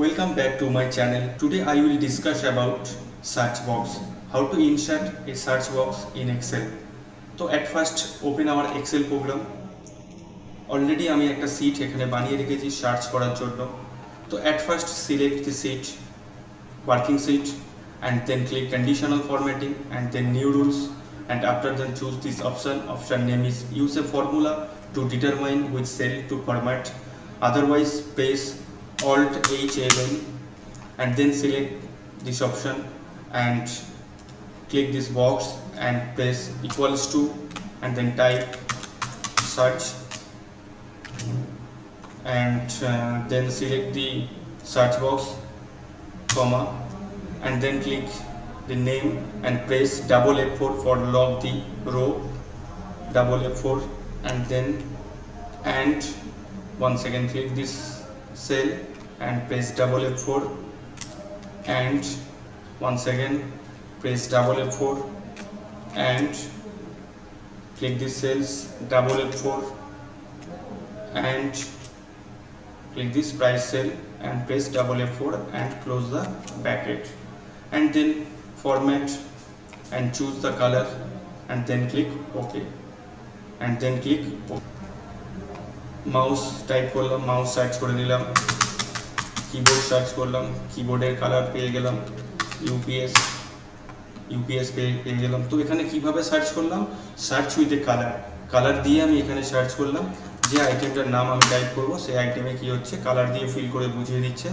Welcome back to my channel. Today I will discuss about search box. How to insert a search box in Excel. So at first open our Excel program. Already আমি একটা sheet এখানে বানিয়ে রেখেছি search করার জন্য। তো at first select the sheet, working sheet, and then click conditional formatting and then new rules, and after then choose this option. Option name is use a formula to determine which cell to format. Otherwise press Alt H11 and then select this option and click this box and press equals to and then type search and then select the search box, comma, and then click the name and press double F4 for lock the row, double F4 and then once again click this cell and press double F4 and once again press double F4 and click this cells, double F4 and click this price cell and press double F4 and close the bracket and then format and choose the color and then click OK and then click OK. Mouse type করলাম, mouse search করে নিলাম, keyboard search করলাম, কিবোর্ডের colour পেয়ে গেলাম, UPS পেয়ে গেলাম। তো এখানে কিভাবে সার্চ করলাম, সার্চ উইথ এ কালার দিয়ে আমি এখানে সার্চ করলাম। যে আইটেমটার নাম আমি টাইপ করব সেই আইটেমে কি হচ্ছে কালার দিয়ে ফিল করে বুঝিয়ে দিচ্ছে।